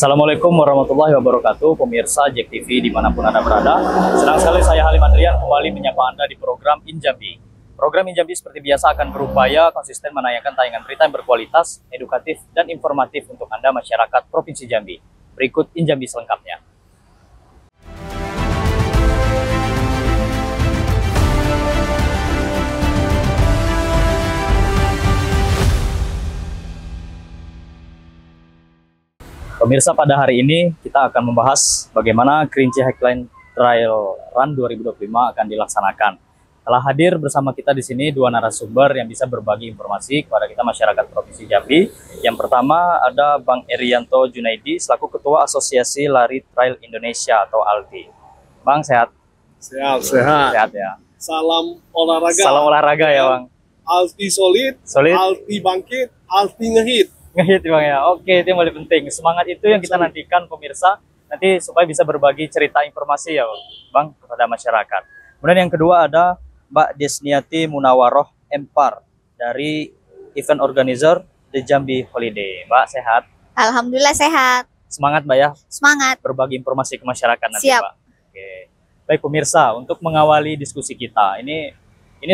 Assalamualaikum warahmatullahi wabarakatuh, pemirsa JEK TV dimanapun Anda berada. Senang sekali saya Halim Andrian kembali menyapa Anda di program Injambi. Program Injambi seperti biasa akan berupaya konsisten menayangkan tayangan berita yang berkualitas, edukatif, dan informatif untuk Anda masyarakat Provinsi Jambi. Berikut Injambi selengkapnya. Pemirsa, pada hari ini kita akan membahas bagaimana Kerinci Highline Trail Run 2025 akan dilaksanakan. Telah hadir bersama kita di sini dua narasumber yang bisa berbagi informasi kepada kita masyarakat Provinsi Jambi. Yang pertama ada Bang Erianto Junaidi selaku Ketua Asosiasi Lari Trail Indonesia atau ALTI. Bang, sehat? Sehat. Sehat ya. Salam olahraga. Salam olahraga ya, Bang. ALTI solid, ALTI bangkit, ALTI ngehit. Ngehit Bang ya. Oke, itu yang paling penting. Semangat itu yang kita nantikan pemirsa nanti supaya bisa berbagi cerita informasi ya Bang kepada masyarakat. Kemudian yang kedua ada Mbak Desniati Munawaroh Empar dari event organizer The Jambi Holiday. Mbak, sehat? Alhamdulillah sehat. Semangat Mbak ya. Semangat. Berbagi informasi ke masyarakat nanti. Siap. Mbak. Oke. Baik pemirsa, untuk mengawali diskusi kita ini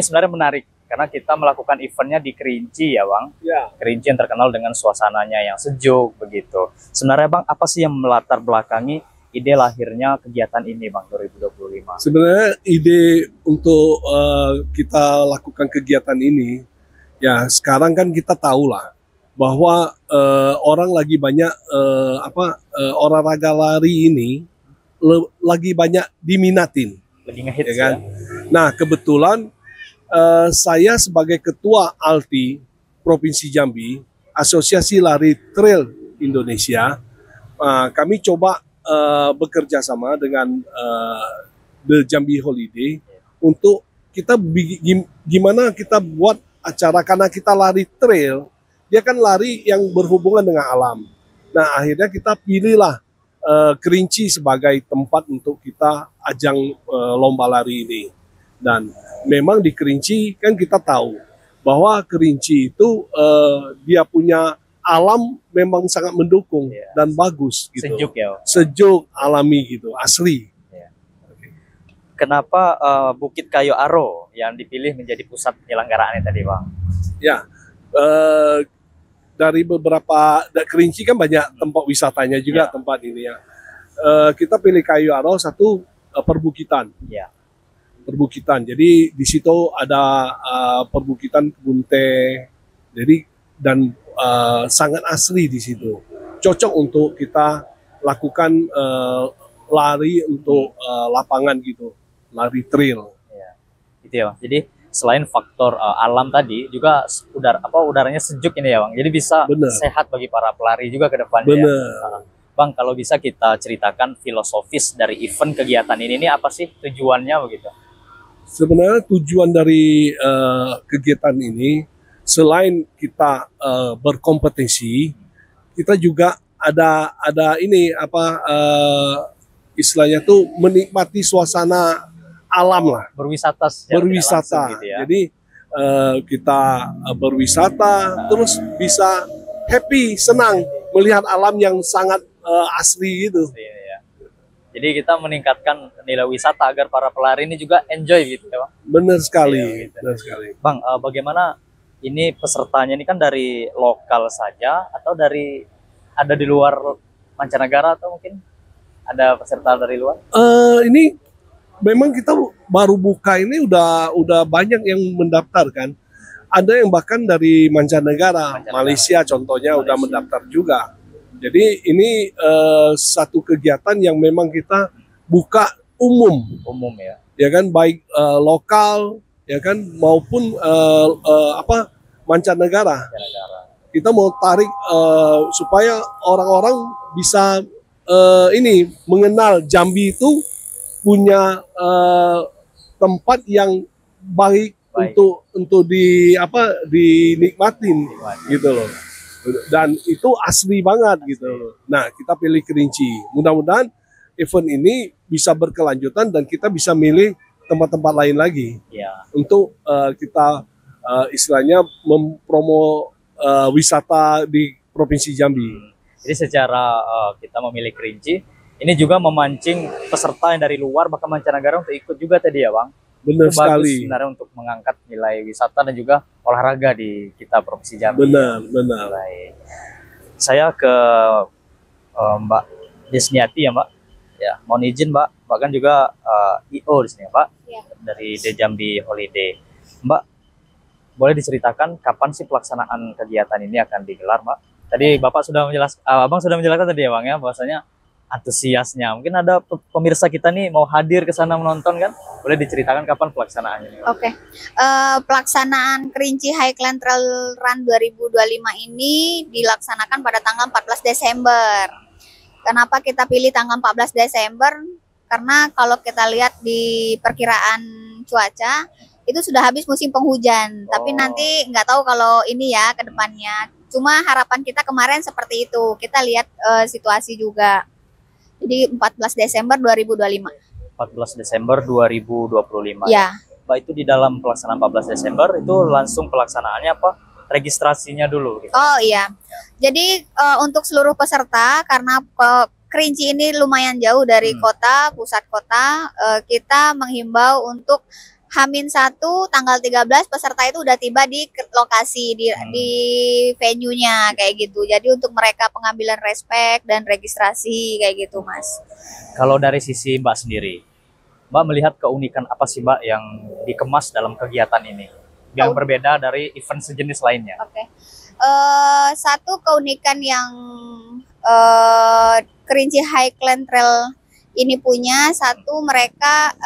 sebenarnya menarik. Karena kita melakukan eventnya di Kerinci ya Bang. Ya. Kerinci yang terkenal dengan suasananya yang sejuk begitu. Sebenarnya Bang, apa sih yang melatar belakangi ide lahirnya kegiatan ini Bang 2025? Sebenarnya ide untuk kita lakukan kegiatan ini, ya sekarang kan kita tahu lah bahwa orang lagi banyak olahraga lari ini lagi banyak diminatin. Lebih ngehits Ya kan? ya. Nah kebetulan saya sebagai Ketua ALTI Provinsi Jambi, Asosiasi Lari Trail Indonesia, kami coba bekerja sama dengan The Jambi Holiday untuk kita gimana kita buat acara, karena kita lari trail, dia kan lari yang berhubungan dengan alam. Nah akhirnya kita pilihlah Kerinci sebagai tempat untuk kita ajang lomba lari ini. Dan memang di Kerinci kan kita tahu bahwa Kerinci itu dia punya alam memang sangat mendukung dan bagus gitu. Sejuk ya. Sejuk, alami gitu, asli. Ya. Kenapa Bukit Kayu Aro yang dipilih menjadi pusat penyelenggaraannya tadi Bang? Ya, dari Kerinci kan banyak tempat wisatanya juga tempat ini ya. Kita pilih Kayu Aro satu perbukitan. Ya. Perbukitan. Jadi di situ ada perbukitan kebun teh. Jadi dan sangat asli di situ. Cocok untuk kita lakukan lari untuk lapangan gitu, lari trail. Ya. Gitu ya Bang. Jadi selain faktor alam tadi juga udaranya sejuk ini ya Bang. Jadi bisa sehat bagi para pelari juga ke depannya. Ya. Bang, kalau bisa kita ceritakan filosofis dari event kegiatan ini apa sih tujuannya begitu? Sebenarnya tujuan dari kegiatan ini selain kita berkompetisi, kita juga ada ini istilahnya tuh menikmati suasana alam lah. Berwisata. Berwisata. Gitu ya. Jadi kita berwisata terus bisa happy, senang melihat alam yang sangat asli gitu. Ya. Jadi kita meningkatkan nilai wisata agar para pelari ini juga enjoy gitu ya Bang. Benar sekali, gitu. benar sekali. Bang, bagaimana ini pesertanya ini kan dari lokal saja atau ada di luar mancanegara atau mungkin ada peserta dari luar? Ini memang kita baru buka ini udah banyak yang mendaftar kan. Ada yang bahkan dari mancanegara. Malaysia contohnya udah mendaftar juga. Jadi ini satu kegiatan yang memang kita buka umum ya. Ya kan, baik lokal ya kan maupun mancanegara. Kita mau tarik supaya orang-orang bisa mengenal Jambi itu punya tempat yang baik. untuk dinikmatin gitu loh. Dan itu asli banget gitu. Nah, kita pilih Kerinci. Mudah-mudahan event ini bisa berkelanjutan dan kita bisa milih tempat-tempat lain lagi untuk kita istilahnya mempromo wisata di Provinsi Jambi. Jadi secara kita memilih Kerinci, ini juga memancing peserta yang dari luar bahkan mancanegara untuk ikut juga tadi ya Bang. Benar Itu bagus sekali. sebenarnya untuk mengangkat nilai wisata dan juga olahraga di kita Provinsi Jambi. Benar, benar. Baik. Saya ke Mbak Desniati ya Mbak. Ya, mohon izin Mbak, bahkan juga IO di sini ya Mbak, Ya. dari The Jambi Holiday. Mbak, boleh diceritakan kapan sih pelaksanaan kegiatan ini akan digelar Mbak? Tadi Bapak sudah menjelaskan, Abang sudah menjelaskan tadi ya Bang ya, bahwasanya antusiasnya. Mungkin ada pemirsa kita nih mau hadir ke sana menonton kan? Boleh diceritakan kapan pelaksanaannya? Oke. Pelaksanaan Kerinci Highland Trail Run 2025 ini dilaksanakan pada tanggal 14 Desember. Kenapa kita pilih tanggal 14 Desember? Karena kalau kita lihat di perkiraan cuaca, itu sudah habis musim penghujan. Tapi nanti nggak tahu kalau ini ya ke depannya. Cuma harapan kita kemarin seperti itu. Kita lihat situasi juga. Jadi 14 Desember 2025. 14 Desember 2025. Ya. Mbak, itu di dalam pelaksanaan 14 Desember itu langsung pelaksanaannya apa? Registrasinya dulu gitu. Oh iya. Jadi untuk seluruh peserta karena Kerinci ini lumayan jauh dari kota, pusat kota, kita menghimbau untuk H-1 tanggal 13 peserta itu udah tiba di lokasi di venue-nya kayak gitu. Jadi untuk mereka pengambilan respek dan registrasi kayak gitu, Mas. Kalau dari sisi Mbak sendiri, Mbak melihat keunikan apa sih Mbak yang dikemas dalam kegiatan ini yang berbeda dari event sejenis lainnya? Oke. Satu keunikan yang Kerinci Highland Trail ini punya, satu mereka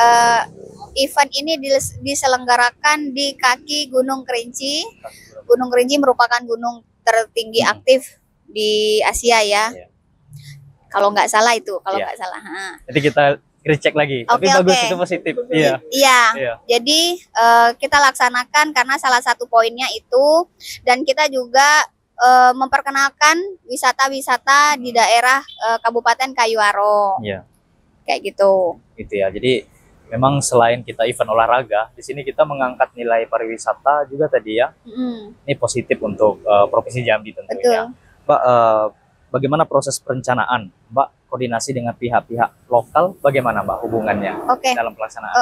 event ini diselenggarakan di kaki Gunung Kerinci. Gunung Kerinci merupakan gunung tertinggi aktif di Asia ya. Kalau nggak salah itu, kalau nggak salah. Nanti kita cek lagi. Tapi bagus, itu positif. Iya. Iya. Jadi kita laksanakan karena salah satu poinnya itu, dan kita juga memperkenalkan wisata-wisata di daerah Kabupaten Kayuaro. Iya. Kayak gitu. Gitu ya. Jadi memang selain kita event olahraga, di sini kita mengangkat nilai pariwisata juga tadi ya. Ini positif untuk Provinsi Jambi tentunya. Betul. Mbak, bagaimana proses perencanaan? Mbak, koordinasi dengan pihak-pihak lokal, bagaimana Mbak hubungannya dalam pelaksanaan?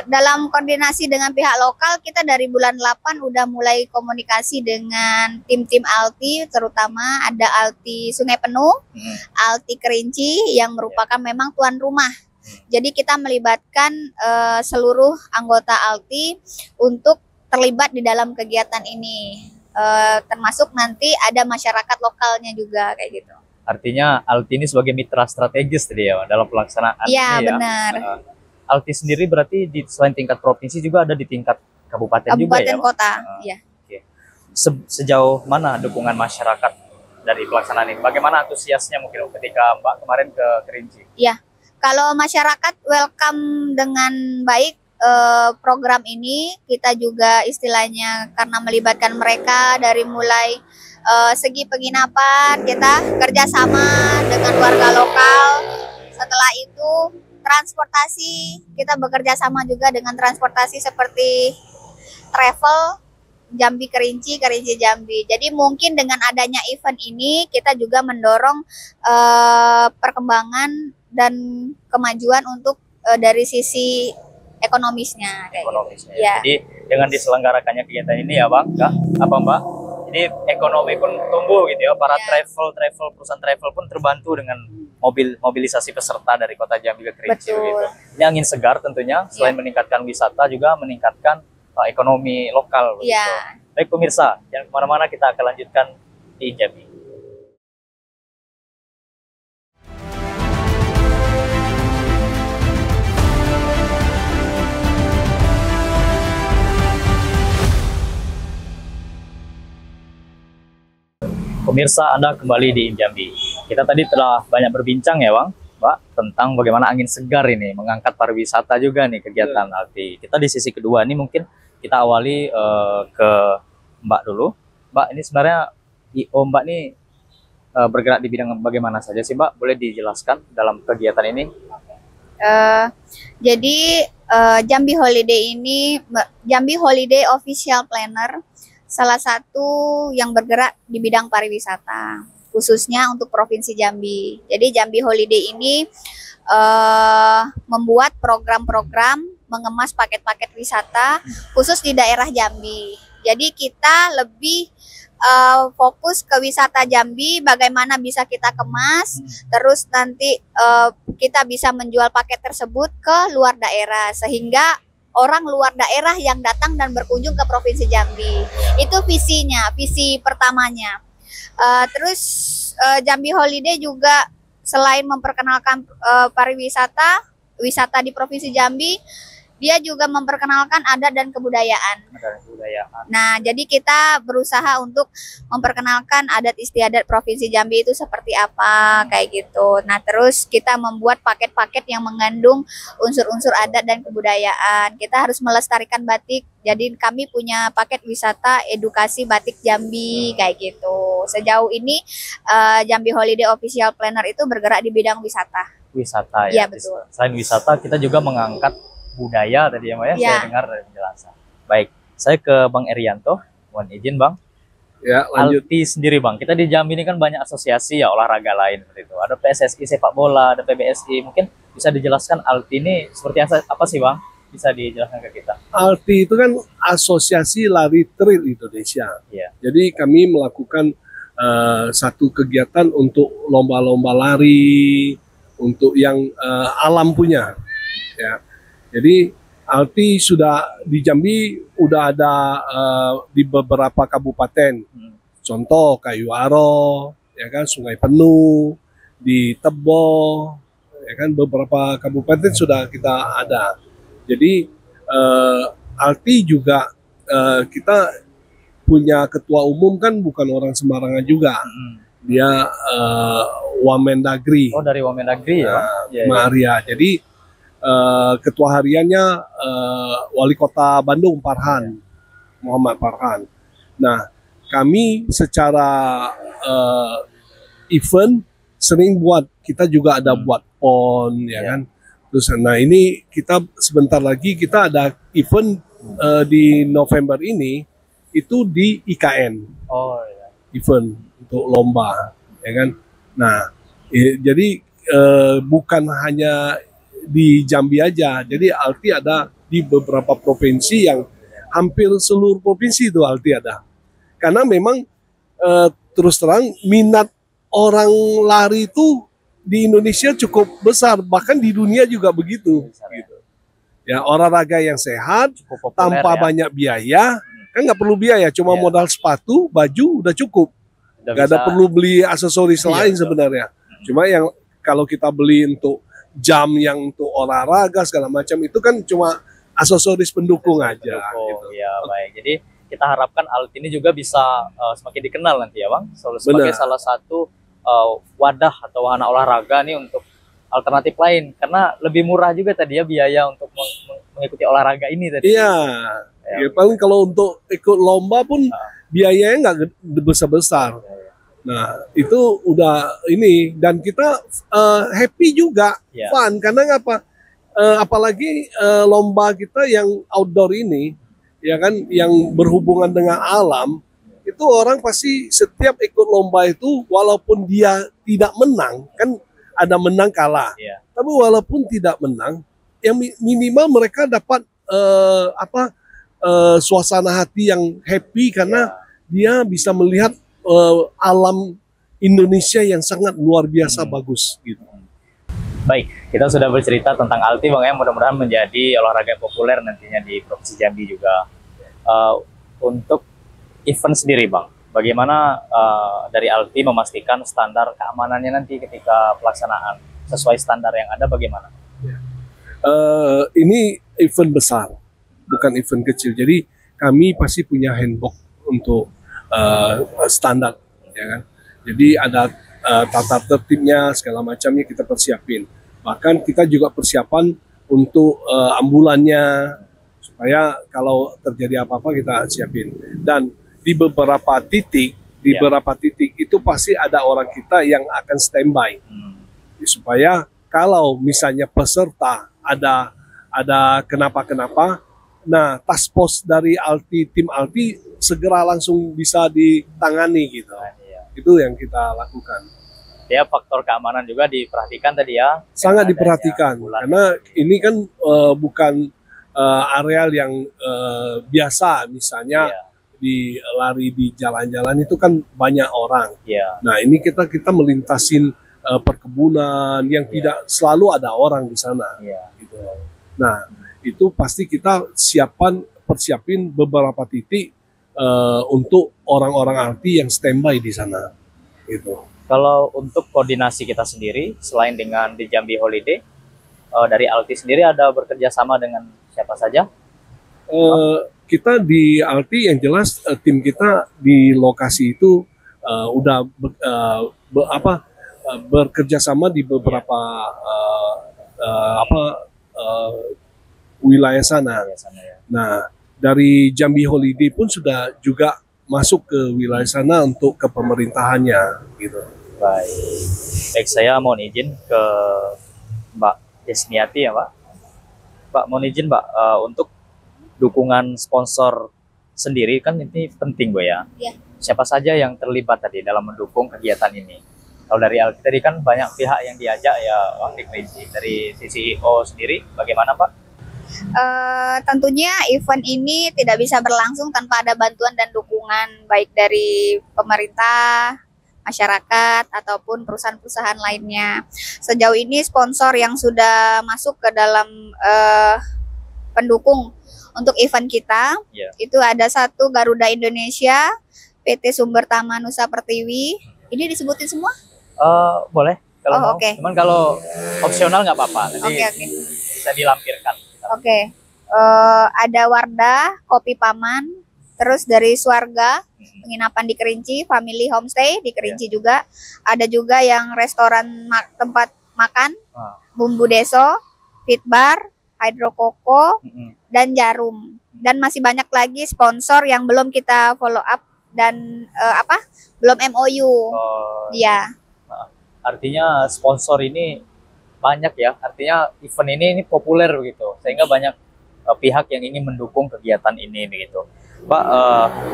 Dalam koordinasi dengan pihak lokal, kita dari bulan 8 udah mulai komunikasi dengan tim-tim ALTI, terutama ada ALTI Sungai Penuh, ALTI Kerinci yang merupakan memang tuan rumah. Jadi kita melibatkan seluruh anggota ALTI untuk terlibat di dalam kegiatan ini. Termasuk nanti ada masyarakat lokalnya juga kayak gitu. Artinya ALTI ini sebagai mitra strategis tadi ya dalam pelaksanaan ini ya. Iya, benar. ALTI sendiri berarti selain tingkat provinsi juga ada di tingkat kabupaten juga ya? Kabupaten kota, iya. Sejauh mana dukungan masyarakat dari pelaksanaan ini? Bagaimana antusiasnya mungkin ketika Mbak kemarin ke Kerinci? Iya, kalau masyarakat welcome dengan baik program ini, kita juga istilahnya karena melibatkan mereka dari mulai segi penginapan, kita kerjasama dengan warga lokal. Setelah itu transportasi, kita bekerja sama juga dengan transportasi seperti travel Jambi Kerinci, Kerinci Jambi. Jadi mungkin dengan adanya event ini kita juga mendorong perkembangan dan kemajuan untuk dari sisi ekonomisnya. Ekonomisnya. Ya. Jadi dengan diselenggarakannya kegiatan ini ya Bang, apa Mbak? Jadi ekonomi pun tumbuh gitu ya. Para perusahaan travel pun terbantu dengan mobilisasi peserta dari kota Jambi ke Kerinci gitu. Ini angin segar tentunya, selain meningkatkan wisata juga meningkatkan ekonomi lokal begitu. Baik pemirsa, jangan kemana-mana, kita akan lanjutkan di Jambi. Pemirsa, Anda kembali di Jambi. Kita tadi telah banyak berbincang ya Bang, Mbak, tentang bagaimana angin segar ini mengangkat pariwisata juga nih kegiatan ALTI. Kita di sisi kedua ini mungkin kita awali ke Mbak dulu. Mbak, ini sebenarnya IO Mbak nih bergerak di bidang bagaimana saja sih Mbak? Boleh dijelaskan dalam kegiatan ini? Jadi Jambi Holiday ini, Jambi Holiday Official Planner, salah satu yang bergerak di bidang pariwisata. khususnya untuk Provinsi Jambi. Jadi Jambi Holiday ini membuat program-program mengemas paket-paket wisata khusus di daerah Jambi. Jadi kita lebih fokus ke wisata Jambi, bagaimana bisa kita kemas, terus nanti kita bisa menjual paket tersebut ke luar daerah, sehingga orang luar daerah yang datang dan berkunjung ke Provinsi Jambi. Itu visinya, visi pertamanya. Terus Jambi Holiday juga selain memperkenalkan pariwisata, wisata di Provinsi Jambi, dia juga memperkenalkan adat dan kebudayaan. Nah, jadi kita berusaha untuk memperkenalkan adat istiadat Provinsi Jambi itu seperti apa, kayak gitu. Nah, terus kita membuat paket-paket yang mengandung unsur-unsur adat dan kebudayaan. Kita harus melestarikan batik. Jadi kami punya paket wisata edukasi batik Jambi, kayak gitu. Sejauh ini Jambi Holiday Official Planner itu bergerak di bidang wisata. Wisata ya. Iya, betul. Selain wisata, kita juga mengangkat budaya tadi ya, Mbak ya. Ya. Saya dengar dari penjelasan. Baik, saya ke Bang Erianto. Mohon izin, Bang. Ya, lanjut. Alti sendiri, Bang. Kita di Jambi ini kan banyak asosiasi ya olahraga lain seperti itu. Ada PSSI sepak bola, ada PBSI. Mungkin bisa dijelaskan Alti ini seperti apa sih, Bang? Bisa dijelaskan ke kita. Alti itu kan Asosiasi Lari Trail Indonesia. Iya. Jadi kami melakukan satu kegiatan untuk lomba-lomba lari, untuk yang alam punya. Ya. Jadi Alti sudah di Jambi udah ada di beberapa kabupaten. Contoh Kayuaro, ya kan, Sungai Penuh, di Tebo, ya kan, beberapa kabupaten sudah kita ada. Jadi Alti juga kita punya ketua umum kan bukan orang sembarangan juga. Dia Wamendagri. Oh, dari Wamendagri ya, Bang? Maria. Jadi ketua hariannya Wali Kota Bandung Farhan, Muhammad Farhan. Nah, kami secara event sering buat, kita juga ada buat PON, ya kan. Terus, nah ini kita sebentar lagi kita ada event di November ini itu di IKN. Oh iya. Event untuk lomba, ya kan. Nah, jadi bukan hanya di Jambi aja, jadi Alti ada di beberapa provinsi, yang hampir seluruh provinsi itu Alti ada. Karena memang terus terang minat orang lari itu di Indonesia cukup besar, bahkan di dunia juga begitu. Gitu. Ya, olahraga yang sehat, Cukup populer, tanpa ya. banyak biaya, kan nggak perlu biaya, cuma Iya. modal sepatu, baju udah cukup. Udah Nggak ada bisa- perlu beli aksesoris Iya, lain betul. sebenarnya. Cuma yang kalau kita beli untuk jam yang untuk olahraga segala macam itu kan cuma aksesoris pendukung aja. Pendukung, Gitu. ya baik. Jadi kita harapkan Alti ini juga bisa semakin dikenal nanti ya, Bang. Sebagai Benar. salah satu wadah atau wahana olahraga nih untuk alternatif lain, karena lebih murah juga tadi ya biaya untuk mengikuti olahraga ini tadi. Iya. Ya. Ya, paling kalau untuk ikut lomba pun biayanya nggak besar-besar. Nah, itu udah ini, dan kita happy juga, Ya. fun, karena ngapa? Apalagi lomba kita yang outdoor ini, ya kan, yang berhubungan dengan alam, itu orang pasti setiap ikut lomba itu, walaupun dia tidak menang, kan ada menang kalah, Iya. tapi walaupun tidak menang, yang minimal mereka dapat suasana hati yang happy, karena dia bisa melihat alam Indonesia yang sangat luar biasa bagus gitu. Baik, kita sudah bercerita tentang Alti, Bang ya. Mudah-mudahan menjadi olahraga yang populer nantinya di Provinsi Jambi juga. Untuk event sendiri, Bang, bagaimana dari Alti memastikan standar keamanannya nanti ketika pelaksanaan sesuai standar yang ada, bagaimana? Ini event besar, bukan event kecil. Jadi kami pasti punya handbook untuk standar, ya kan. Jadi ada tata tertibnya, segala macamnya kita persiapin. Bahkan kita juga persiapan untuk ambulannya, supaya kalau terjadi apa-apa kita siapin. Dan di beberapa titik, beberapa titik itu pasti ada orang kita yang akan standby, supaya kalau misalnya peserta ada kenapa-kenapa, nah task force dari Alti, tim Alti segera langsung bisa ditangani gitu. Itu yang kita lakukan. Ya, faktor keamanan juga diperhatikan tadi ya. Sangat Dengan diperhatikan adanya bulan. karena ini kan bukan areal yang biasa, misalnya Iya, di lari di jalan-jalan itu kan banyak orang. iya, Nah, ini kita melintasin perkebunan yang Iya. tidak selalu ada orang di sana. iya. Gitu. Nah, itu pasti kita persiapin beberapa titik untuk orang-orang arti yang standby di sana. Gitu. Kalau untuk koordinasi kita sendiri, selain dengan di Jambi Holiday, dari Alti sendiri ada bekerja sama dengan siapa saja? Kita di Alti yang jelas tim kita di lokasi itu udah bekerja sama di beberapa wilayah sana. Biasanya ya. Nah, dari Jambi Holiday pun sudah juga masuk ke wilayah sana untuk ke pemerintahannya gitu. Baik. Baik, saya mohon izin ke Mbak Desniati ya, Pak. Mbak, mohon izin, Mbak, untuk dukungan sponsor sendiri kan ini penting, Bu ya. Iya. Siapa saja yang terlibat tadi dalam mendukung kegiatan ini? Kalau dari Alti tadi kan banyak pihak yang diajak ya, Bang, dari sisi CEO sendiri, bagaimana, Pak? Tentunya event ini tidak bisa berlangsung tanpa ada bantuan dan dukungan baik dari pemerintah, masyarakat, ataupun perusahaan-perusahaan lainnya. Sejauh ini sponsor yang sudah masuk ke dalam pendukung untuk event kita, Iya. itu ada satu Garuda Indonesia, PT Sumber Tama Nusa Pertiwi. Ini disebutin semua? Boleh kalau Oh, mau. oke. Cuman kalau opsional nggak apa-apa. Nanti Oke. bisa dilampirkan. Oke. Ada Wardah, Kopi Paman, terus dari Swarga, penginapan di Kerinci, Family Homestay di Kerinci juga. Ada juga yang restoran tempat makan, Ah. Bumbu Deso, Fit Bar, Hydro Koko, Mm-mm. dan Jarum. Dan masih banyak lagi sponsor yang belum kita follow up dan belum MOU. Oh, Iya. artinya sponsor ini banyak ya. Artinya event ini populer begitu. Sehingga banyak pihak yang ingin mendukung kegiatan ini begitu. Mbak,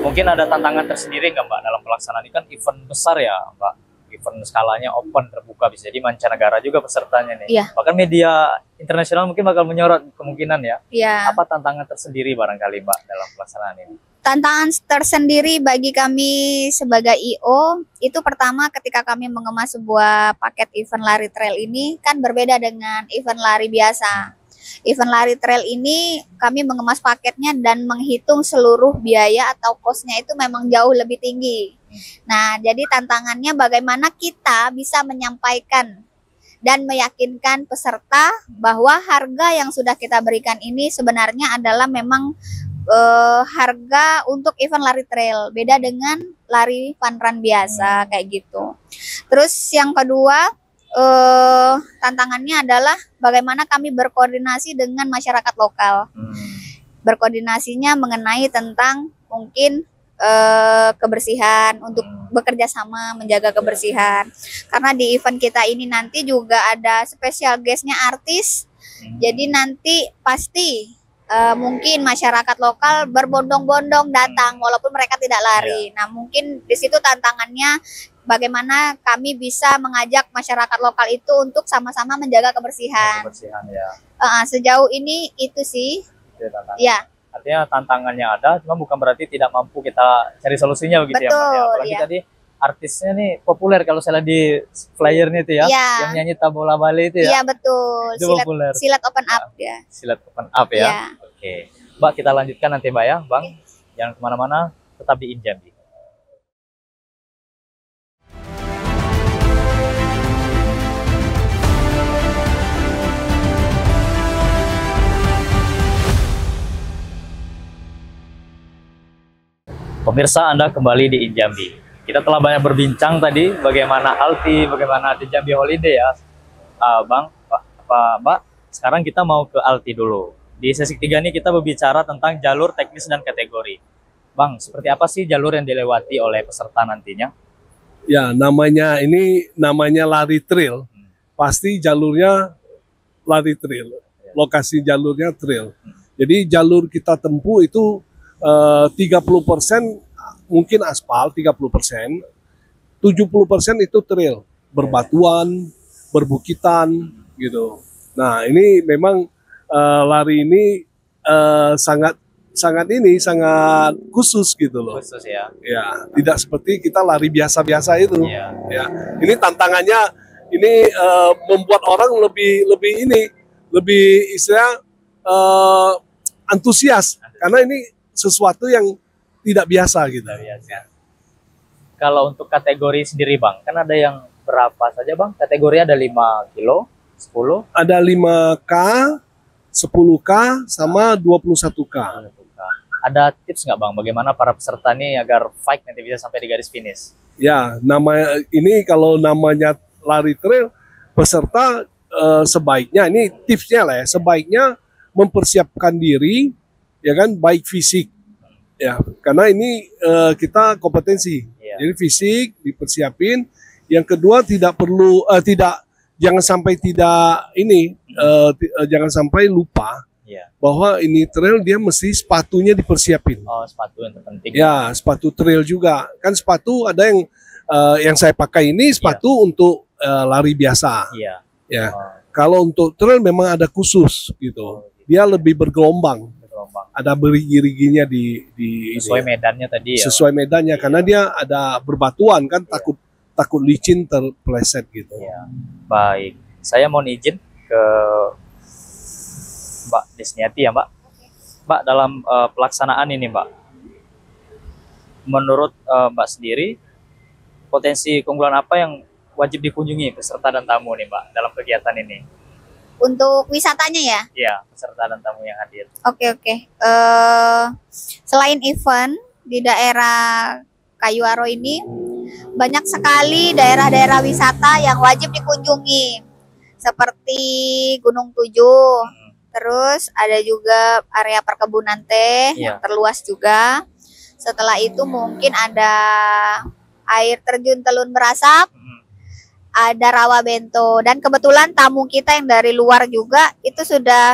mungkin ada tantangan tersendiri nggak, Mbak, dalam pelaksanaan ini? Kan event besar ya, Mbak. Event skalanya open, terbuka, bisa jadi mancanegara juga pesertanya nih. Iya. Bahkan media internasional mungkin bakal menyorot kemungkinan ya. Iya. Apa tantangan tersendiri barangkali, Mbak, dalam pelaksanaan ini? Tantangan tersendiri bagi kami sebagai IO itu pertama ketika kami mengemas sebuah paket event lari trail ini kan berbeda dengan event lari biasa. Event lari trail ini kami mengemas paketnya dan menghitung seluruh biaya atau cost-nya itu memang jauh lebih tinggi. Nah, jadi tantangannya bagaimana kita bisa menyampaikan dan meyakinkan peserta bahwa harga yang sudah kita berikan ini sebenarnya adalah memang harga untuk event lari trail, beda dengan lari fun run biasa kayak gitu. Terus yang kedua, tantangannya adalah bagaimana kami berkoordinasi dengan masyarakat lokal. Berkoordinasinya mengenai tentang mungkin kebersihan, untuk bekerja sama menjaga kebersihan. Karena di event kita ini nanti juga ada special guest-nya artis. Jadi nanti pasti mungkin masyarakat lokal berbondong-bondong datang walaupun mereka tidak lari. Nah, mungkin di situ tantangannya bagaimana kami bisa mengajak masyarakat lokal itu untuk sama-sama menjaga kebersihan. Kebersihan ya. Sejauh ini itu sih. Itu tantangan. Ya, Artinya tantangannya ada, cuma bukan berarti tidak mampu kita cari solusinya begitu ya, Mbak. Betul, Apalagi ya. tadi artisnya nih populer kalau saya lihat di flyernya itu ya, Iya. yang nyanyi Tabola Bali itu iya ya, betul. itu populer. Silat open up ya. Silat open up ya. Iya. Oke, Mbak, kita lanjutkan nanti, Mbak ya, Bang. Jangan kemana-mana, tetap di Jambi. Pemirsa, Anda kembali di Jambi. Kita telah banyak berbincang tadi bagaimana Alti, bagaimana di Jambi Holiday ya, Bang, Mbak. Sekarang kita mau ke Alti dulu. Di sesi ketiga ini kita berbicara tentang jalur teknis dan kategori. Bang, seperti apa sih jalur yang dilewati oleh peserta nantinya? Ya, namanya lari trail. Pasti jalurnya lari trail. Lokasi jalurnya trail. Jadi jalur kita tempuh itu 30% mungkin aspal, 30%. 70% itu trail, berbatuan, berbukitan gitu. Nah, ini memang lari ini sangat khusus gitu loh. Khusus ya. Ya, tidak seperti kita lari biasa-biasa itu. Iya. Ya, ini tantangannya ini membuat orang lebih istilah antusias karena ini sesuatu yang tidak biasa gitu. Biasa. Kalau untuk kategori sendiri Bang, kan ada yang berapa saja Bang? Kategori ada 5 kilo, 10, Ada 5K, 10K, sama 21K. Ada tips nggak Bang, bagaimana para peserta nih agar fight nanti bisa sampai di garis finish? Ya, ini kalau namanya lari trail, peserta sebaiknya, ini tipsnya lah ya, sebaiknya mempersiapkan diri, ya kan, baik fisik, ya, karena ini kita kompetensi, jadi fisik dipersiapin. Yang kedua jangan sampai lupa bahwa ini trail dia mesti sepatunya dipersiapin. Oh, sepatu yang terpenting. Ya, sepatu trail juga, kan sepatu ada yang saya pakai ini sepatu untuk lari biasa. Iya. Ya, kalau untuk trail memang ada khusus gitu. Dia lebih bergelombang. Ada berigi-riginya di sesuai medannya tadi ya. Sesuai medannya karena dia ada berbatuan kan, takut licin terpeleset gitu. Iya. Baik. Saya mau izin ke Mbak Desniati ya Mbak. Mbak, dalam pelaksanaan ini Mbak, menurut Mbak sendiri potensi keunggulan apa yang wajib dikunjungi peserta dan tamu nih Mbak dalam kegiatan ini? Untuk wisatanya ya? Iya, peserta dan tamu yang hadir. Oke. Selain event di daerah Kayuaro ini, banyak sekali daerah-daerah wisata yang wajib dikunjungi. Seperti Gunung Tujuh, terus ada juga area perkebunan teh yang terluas juga. Setelah itu mungkin ada air terjun Telun Berasap, ada Rawa Bento, dan kebetulan tamu kita yang dari luar juga itu sudah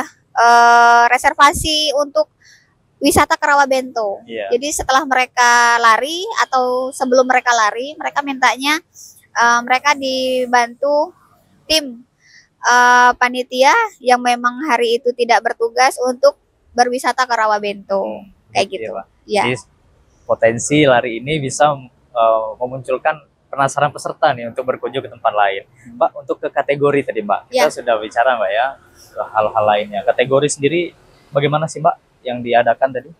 reservasi untuk wisata ke Rawa Bento. Jadi setelah mereka lari atau sebelum mereka lari, mereka mintanya mereka dibantu tim panitia yang memang hari itu tidak bertugas untuk berwisata ke Rawa Bento. Kayak gitu. Ya. Jadi potensi lari ini bisa memunculkan penasaran peserta nih untuk berkunjung ke tempat lain. Mbak, untuk ke kategori tadi Mbak, kita sudah bicara Mbak ya, hal-hal lainnya. Kategori sendiri bagaimana sih Mbak yang diadakan tadi?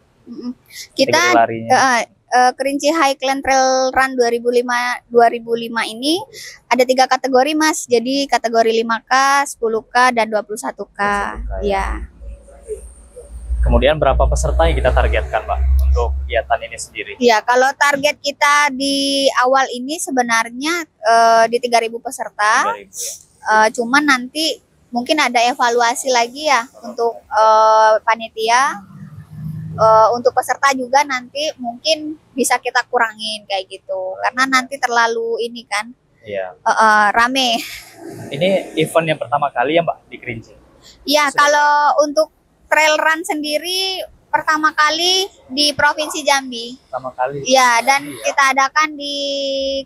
Kita Kerinci Highland Trail Run 2005 ini ada 3 kategori Mas. Jadi kategori 5K, 10K, dan 21K. Ya. Kemudian berapa peserta yang kita targetkan Mbak untuk kegiatan ini sendiri? Ya, kalau target kita di awal ini sebenarnya di 3.000 peserta. 3.000, ya. Cuman nanti mungkin ada evaluasi lagi ya untuk panitia. Untuk peserta juga nanti mungkin bisa kita kurangin kayak gitu. Karena nanti terlalu ini kan. Iya. Rame. Ini event yang pertama kali ya Mbak di Kerinci? Iya, kalau untuk trail run sendiri pertama kali di Provinsi Jambi. Pertama kali? Iya, dan kita adakan di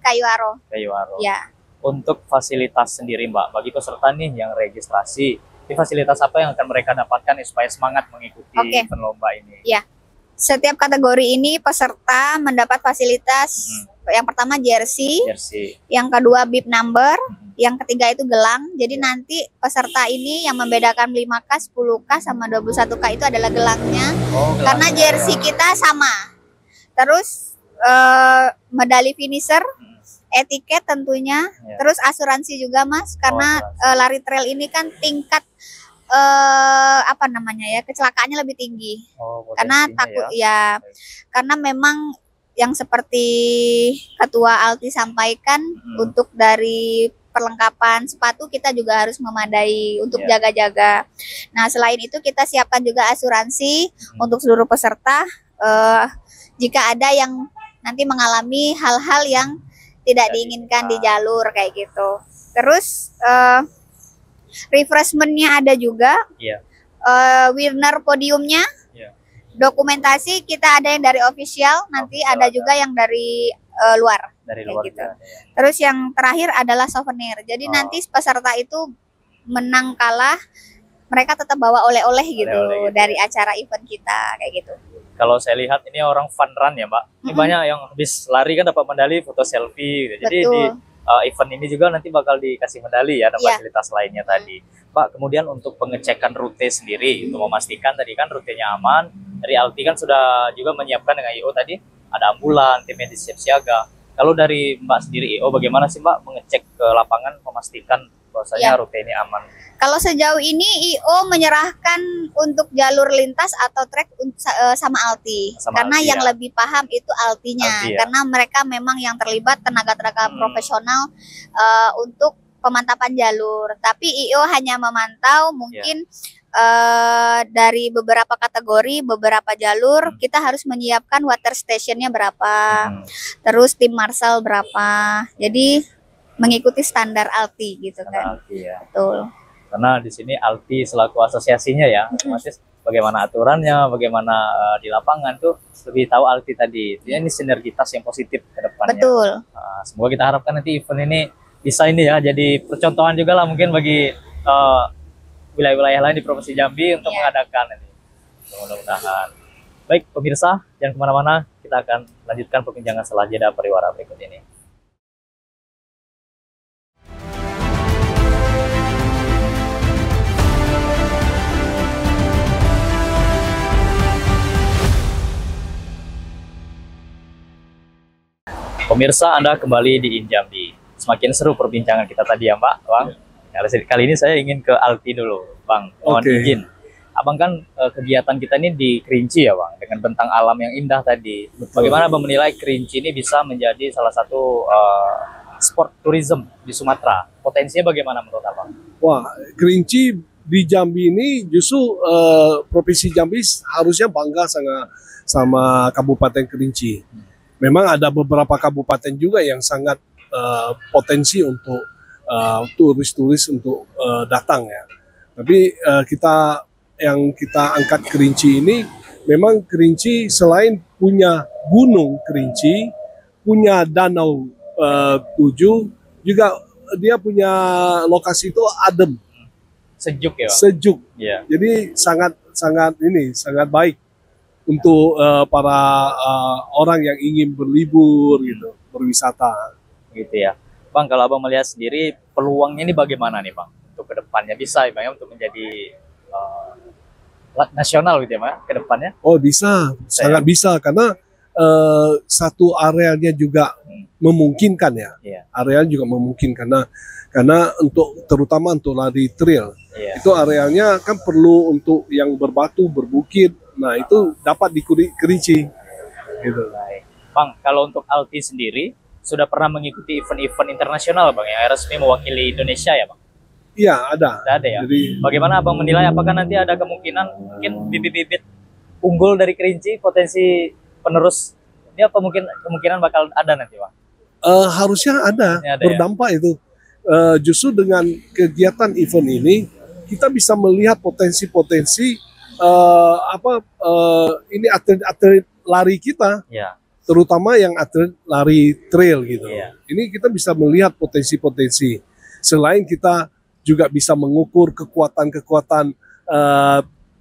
Kayuaro. Kayuaro. Ya. Untuk fasilitas sendiri Mbak, bagi peserta nih yang registrasi, ini fasilitas apa yang akan mereka dapatkan supaya semangat mengikuti event lomba ini? Iya. Setiap kategori ini peserta mendapat fasilitas yang pertama jersey, yang kedua bib number, yang ketiga itu gelang. Jadi nanti peserta ini yang membedakan 5K, 10K sama 21K itu adalah gelangnya. Karena jersey kita sama. Terus medali finisher, etiket tentunya, terus asuransi juga Mas, karena lari trail ini kan tingkat kecelakaannya lebih tinggi. Karena takut karena memang yang seperti Ketua Alti sampaikan, untuk dari perlengkapan sepatu kita juga harus memadai untuk jaga-jaga. Nah, selain itu kita siapkan juga asuransi untuk seluruh peserta jika ada yang nanti mengalami hal-hal yang tidak diinginkan di jalur kayak gitu. Terus refreshmentnya ada juga, winner podiumnya, dokumentasi kita ada yang dari official, nanti ada juga yang dari luar Dari kayak luar gitu. juga ada ya. Terus yang terakhir adalah souvenir. Jadi Oh. nanti peserta itu menang kalah mereka tetap bawa oleh-oleh gitu, Oleh-oleh gitu dari ya. acara event kita kayak gitu. Kalau saya lihat ini orang fun run ya Mbak. Ini Mm-mm. banyak yang habis lari kan dapat medali, foto selfie gitu. Jadi Betul. di event ini juga nanti bakal dikasih medali ya, dan Iya. fasilitas lainnya tadi. Pak, kemudian untuk pengecekan rute sendiri, untuk memastikan tadi kan rutenya aman, dari Alti kan sudah juga menyiapkan dengan IO tadi, ada ambulan, tim medis siap siaga. Kalau dari Mbak sendiri IO, bagaimana sih Mbak mengecek ke lapangan, memastikan bahwasanya Iya. rute ini aman? Kalau sejauh ini IO menyerahkan untuk jalur lintas atau trek sama Alti. Sama Karena Alti, yang ya. lebih paham itu Altinya. Alti, ya. Karena mereka memang yang terlibat tenaga-tenaga Hmm. profesional untuk pemantapan jalur. Tapi IO hanya memantau mungkin dari beberapa kategori, beberapa jalur kita harus menyiapkan water stationnya berapa, terus tim marshal berapa. Jadi mengikuti standar Alti gitu Karena kan. Alti ya. Betul. Karena di sini Alti selaku asosiasinya ya, otomatis bagaimana aturannya, bagaimana di lapangan tuh lebih tahu Alti tadi. Ini sinergitas yang positif ke depannya. Betul. Semoga kita harapkan nanti event ini bisa ini ya, jadi percontohan juga lah mungkin bagi wilayah-wilayah lain di Provinsi Jambi untuk mengadakan ini. Mudah-mudahan. Baik pemirsa, jangan kemana-mana, kita akan lanjutkan perbincangan setelah jeda pariwara berikut ini. Pemirsa, Anda kembali di Injambi. Semakin seru perbincangan kita tadi ya Mbak, Bang. Kali ini saya ingin ke Alti dulu, Bang. Mohon izin. Abang kan kegiatan kita ini di Kerinci ya Bang, dengan bentang alam yang indah tadi. Bagaimana Abang menilai Kerinci ini bisa menjadi salah satu sport tourism di Sumatera? Potensinya bagaimana menurut Abang? Wah, Kerinci di Jambi ini justru Provinsi Jambi harusnya bangga sama Kabupaten Kerinci. Memang ada beberapa kabupaten juga yang sangat potensi untuk turis-turis untuk datang ya. Tapi yang kita angkat Kerinci ini, memang Kerinci selain punya gunung Kerinci, punya danau 7, juga dia punya lokasi itu adem, sejuk ya Bang? Sejuk. Yeah. Jadi sangat baik untuk para orang yang ingin berlibur gitu, berwisata. Gitu ya. Bang, kalau Abang melihat sendiri peluangnya ini bagaimana nih Bang untuk kedepannya, bisa ya Bang ya, untuk menjadi nasional gitu ya Bang ke depannya? Oh bisa, sangat bisa karena satu arealnya juga memungkinkan ya. Iya. Areal juga memungkinkan karena terutama untuk lari trail. Iya. Itu arealnya kan perlu untuk yang berbatu, berbukit. Nah, itu dapat di Kerinci. Gitu. Baik. Bang, kalau untuk Alti sendiri sudah pernah mengikuti event-event internasional Bang yang resmi mewakili Indonesia ya Bang? Iya, ada. Sudah ada ya. Jadi Bagaimana Abang menilai, apakah nanti ada kemungkinan mungkin bibit-bibit unggul dari Kerinci, potensi penerus ini apa kemungkinan bakal ada nanti Bang? harusnya ada, Ada berdampak itu. Justru dengan kegiatan event ini kita bisa melihat potensi-potensi ini atlet-atlet lari kita, Ya. terutama yang atlet lari trail gitu. Iya. Ini kita bisa melihat potensi-potensi. Selain kita juga bisa mengukur kekuatan-kekuatan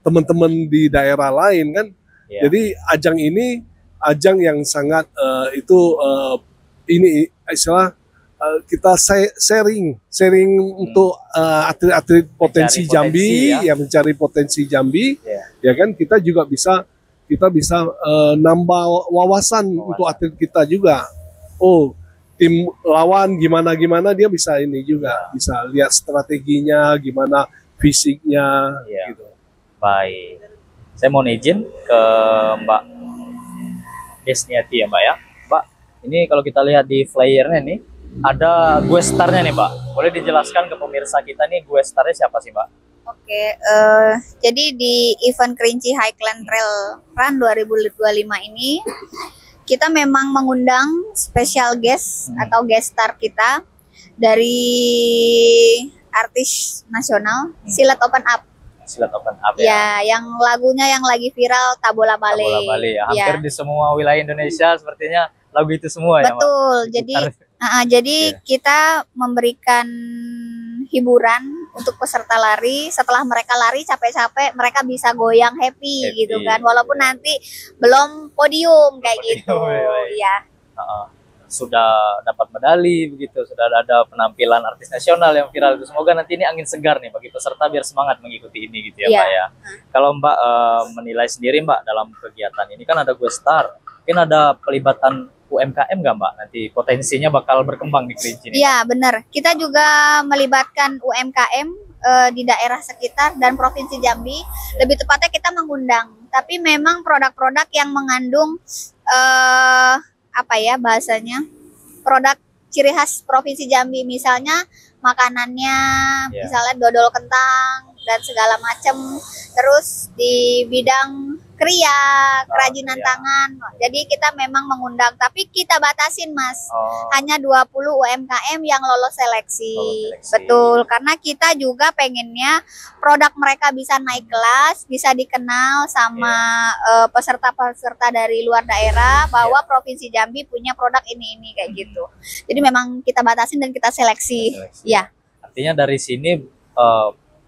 teman-teman di daerah lain kan. Iya. Jadi ajang ini ajang yang sangat ini istilah kita sharing untuk atlet-atlet potensi Mencari Jambi potensi, ya. yang mencari potensi Jambi, Iya. ya kan kita juga bisa nambah wawasan untuk atlet kita juga. Oh, tim lawan gimana dia bisa ini juga, bisa lihat strateginya gimana, fisiknya Iya. gitu. Baik. Saya mohon izin ke Mbak Desniati ya Mbak ya. Mbak, ini kalau kita lihat di flyernya nih, ada gue starnya nih Mbak. Boleh dijelaskan ke pemirsa kita nih gue starnya siapa sih Mbak? Oke, jadi di event Kerinci Highland Trail Run 2025 ini kita memang mengundang special guest atau guest star kita dari artis nasional Silat Open Up. Silat Open Up ya. Ya, yang lagunya yang lagi viral Tabola Bale. Tabola Bale ya. Hampir di semua wilayah Indonesia sepertinya lagu itu semua ya, Mbak? Betul. Jadi Iya. kita memberikan hiburan untuk peserta lari. Setelah mereka lari capek-capek, mereka bisa goyang happy gitu kan. Walaupun iya. nanti belum podium kayak gitu. Ya. Sudah dapat medali begitu, sudah ada penampilan artis nasional yang viral itu. Semoga nanti ini angin segar nih bagi peserta biar semangat mengikuti ini gitu ya, Iya. Mbak ya. Kalau Mbak menilai sendiri Mbak dalam kegiatan ini kan ada Gue Star, mungkin ada pelibatan UMKM nggak Mbak? Nanti potensinya bakal berkembang di Kerinci ini. Iya, benar. Kita juga melibatkan UMKM di daerah sekitar dan Provinsi Jambi. Lebih tepatnya kita mengundang. Tapi memang produk-produk yang mengandung apa ya bahasanya? Produk ciri khas Provinsi Jambi, misalnya makanannya, misalnya dodol kentang dan segala macam. Terus di bidang kerajinan tangan. Jadi kita memang mengundang, tapi kita batasin, Mas. Hanya 20 UMKM yang lolos seleksi. Betul, karena kita juga pengennya produk mereka bisa naik kelas, bisa dikenal sama peserta-peserta dari luar daerah bahwa Provinsi Jambi punya produk ini kayak gitu. Jadi memang kita batasin dan kita seleksi. Ya. Artinya dari sini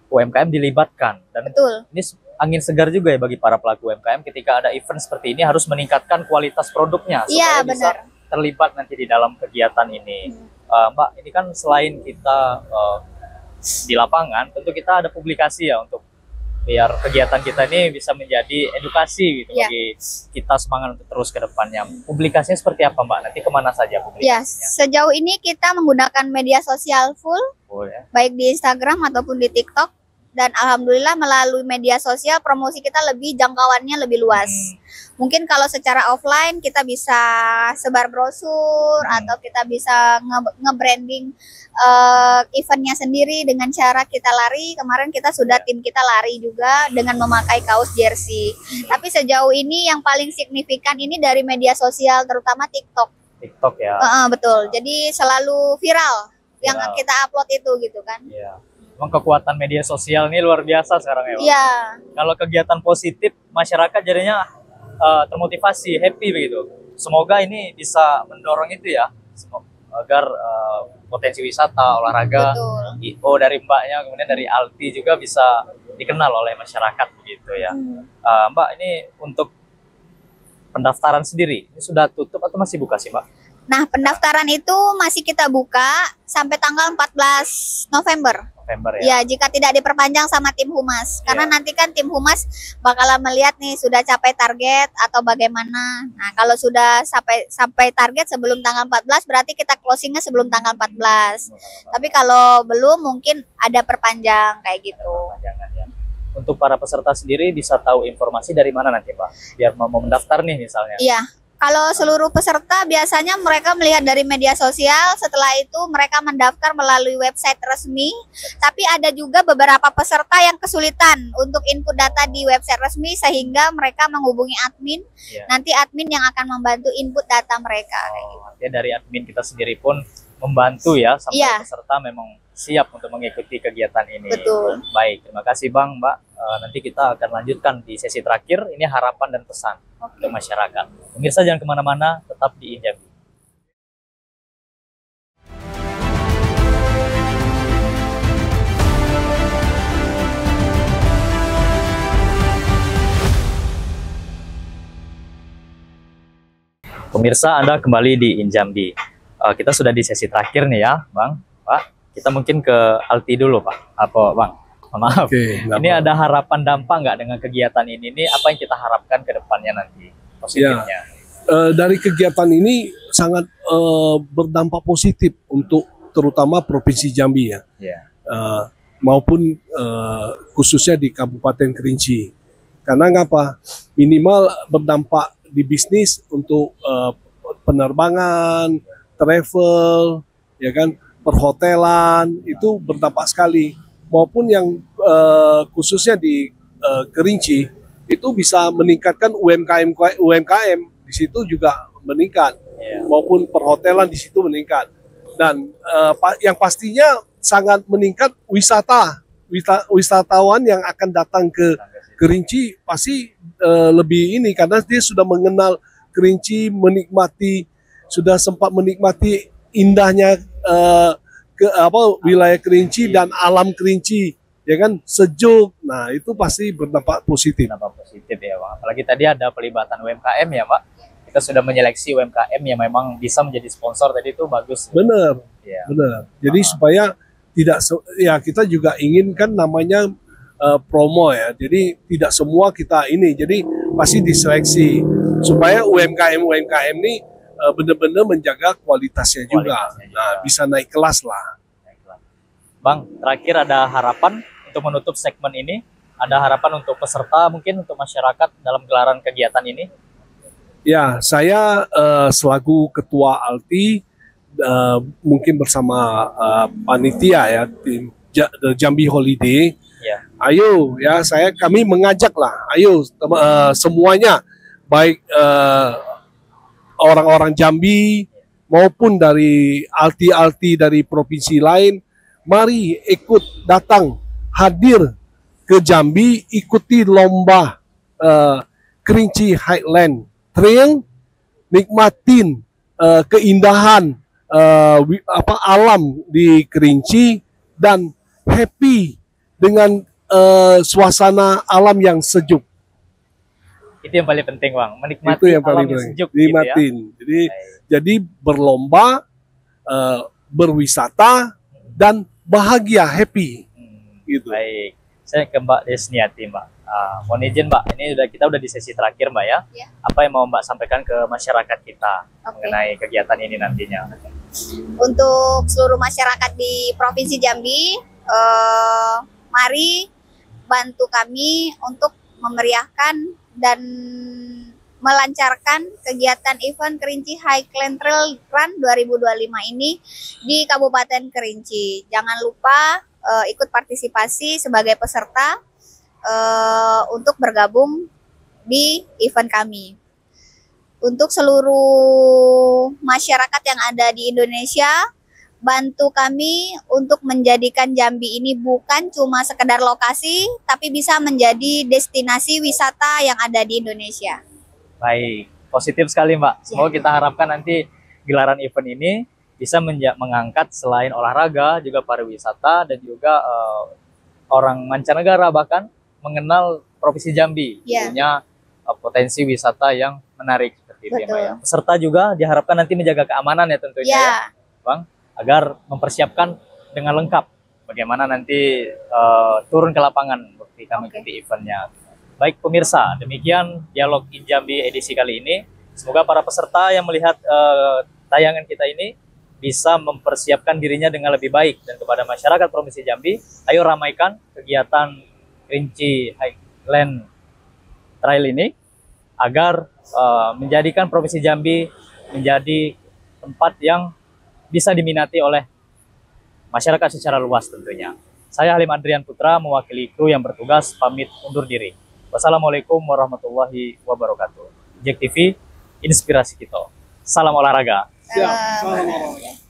UMKM dilibatkan dan betul. Ini angin segar juga ya bagi para pelaku UMKM ketika ada event seperti ini harus meningkatkan kualitas produknya supaya bisa terlibat nanti di dalam kegiatan ini. Mbak, ini kan selain kita di lapangan, tentu kita ada publikasi ya untuk biar kegiatan kita ini bisa menjadi edukasi gitu bagi kita semangat untuk terus ke depannya. Publikasinya seperti apa Mbak? Nanti kemana saja publikasinya? Sejauh ini kita menggunakan media sosial full, baik di Instagram ataupun di TikTok. Dan alhamdulillah melalui media sosial promosi kita jangkauannya lebih luas. Mungkin kalau secara offline kita bisa sebar brosur atau kita bisa nge-branding eventnya sendiri dengan cara kita lari. Kemarin kita sudah tim kita lari juga dengan memakai kaos jersey. Tapi sejauh ini yang paling signifikan ini dari media sosial, terutama TikTok. TikTok ya. Betul. Jadi selalu viral yang kita upload itu gitu kan. Iya. Memang kekuatan media sosial ini luar biasa sekarang ya, Pak. Iya. Kalau kegiatan positif, masyarakat jadinya termotivasi, happy begitu. Semoga ini bisa mendorong itu ya, agar potensi wisata, olahraga, IO dari Mbaknya, kemudian dari Alti juga bisa dikenal oleh masyarakat begitu ya. Mbak, ini untuk pendaftaran sendiri, ini sudah tutup atau masih buka sih Mbak? Nah, pendaftaran itu masih kita buka sampai tanggal 14 November. Ya, jika tidak diperpanjang sama tim humas. Karena nanti kan tim humas bakalan melihat nih sudah capai target atau bagaimana. Nah, kalau sudah sampai target sebelum tanggal 14 berarti kita closingnya sebelum tanggal 14. Tapi kalau belum mungkin ada perpanjang kayak gitu. Untuk para peserta sendiri bisa tahu informasi dari mana nanti Pak? Biar mau mendaftar nih misalnya. Iya. Kalau seluruh peserta biasanya mereka melihat dari media sosial, setelah itu mereka mendaftar melalui website resmi. Tapi ada juga beberapa peserta yang kesulitan untuk input data di website resmi sehingga mereka menghubungi admin. Nanti admin yang akan membantu input data mereka. Artinya dari admin kita sendiri pun membantu ya sampai peserta memang siap untuk mengikuti kegiatan ini. Betul. Baik, terima kasih Bang, Mbak. Nanti kita akan lanjutkan di sesi terakhir. Ini harapan dan pesan untuk masyarakat. Pemirsa jangan kemana-mana, tetap di Injambi. Pemirsa, Anda kembali di Injambi. Kita sudah di sesi terakhir nih ya, Bang, Pak. Kita mungkin ke Alti dulu, Pak. Apa, Bang? Maaf. Ini ada harapan dampak nggak dengan kegiatan ini? Ini apa yang kita harapkan ke depannya nanti positifnya? Dari kegiatan ini sangat berdampak positif untuk terutama Provinsi Jambi ya. Maupun khususnya di Kabupaten Kerinci. Karena ngapa? Minimal berdampak di bisnis untuk penerbangan, travel, ya kan, perhotelan itu berdampak sekali. Maupun yang khususnya di Kerinci itu bisa meningkatkan UMKM di situ juga meningkat, maupun perhotelan di situ meningkat. Dan yang pastinya sangat meningkat wisatawan yang akan datang ke Kerinci pasti lebih ini karena dia sudah mengenal Kerinci, menikmati sudah sempat menikmati indahnya wilayah Kerinci dan alam Kerinci, ya kan, sejuk. Nah, itu pasti berdampak positif. Berdampak positif ya, Bang. Apalagi tadi ada pelibatan UMKM ya, Pak. Kita sudah menyeleksi UMKM yang memang bisa menjadi sponsor tadi, itu bagus. Benar, Ya. benar. Jadi supaya tidak ya, kita juga inginkan namanya promo ya. Jadi tidak semua kita ini. Jadi pasti diseleksi supaya UMKM ini benar-benar menjaga kualitasnya juga. Nah, bisa naik kelas lah. Bang, terakhir ada harapan untuk menutup segmen ini? Ada harapan untuk peserta, mungkin untuk masyarakat dalam gelaran kegiatan ini? Ya, saya selaku Ketua ALTI mungkin bersama panitia ya, tim Jambi Holiday. Ya. Ayo ya, kami mengajak lah, ayo semuanya, baik orang-orang Jambi maupun dari alti-alti dari provinsi lain, mari ikut datang hadir ke Jambi, ikuti lomba Kerinci Highland Trail, nikmatin keindahan alam di Kerinci dan happy dengan suasana alam yang sejuk. Itu yang paling penting, Bang. Menikmati itu yang paling alam yang penting. sejuk. Nikmatin. Gitu ya? Jadi berlomba, berwisata dan bahagia, happy. Gitu. Baik. Saya ke Mbak Desniati, Mbak. Mohon izin, Mbak. Ini kita udah di sesi terakhir, Mbak ya. Ya. Apa yang mau Mbak sampaikan ke masyarakat kita Oke. mengenai kegiatan ini nantinya? Untuk seluruh masyarakat di Provinsi Jambi, mari bantu kami untuk memeriahkan dan melancarkan kegiatan event Kerinci Highland Trail Run 2025 ini di Kabupaten Kerinci. Jangan lupa ikut partisipasi sebagai peserta untuk bergabung di event kami. Untuk seluruh masyarakat yang ada di Indonesia, bantu kami untuk menjadikan Jambi ini bukan cuma sekedar lokasi, tapi bisa menjadi destinasi wisata yang ada di Indonesia. Baik, positif sekali, Mbak. Semoga kita harapkan nanti gelaran event ini bisa mengangkat selain olahraga, juga pariwisata, dan juga orang mancanegara bahkan mengenal Provinsi Jambi. Punya potensi wisata yang menarik seperti itu ya, Mbak ya. Peserta juga diharapkan nanti menjaga keamanan ya tentunya ya, Bang, agar mempersiapkan dengan lengkap bagaimana nanti turun ke lapangan ketika mengikuti eventnya. Baik pemirsa, demikian dialog in Jambi edisi kali ini. Semoga para peserta yang melihat tayangan kita ini bisa mempersiapkan dirinya dengan lebih baik. Dan kepada masyarakat Provinsi Jambi, ayo ramaikan kegiatan Kerinci Highland Trail ini agar menjadikan Provinsi Jambi menjadi tempat yang bisa diminati oleh masyarakat secara luas tentunya. Saya Halim Andrian Putra mewakili kru yang bertugas pamit undur diri. Wassalamualaikum warahmatullahi wabarakatuh. JEK TV, inspirasi kita. Salam olahraga. Siap. Salam olahraga.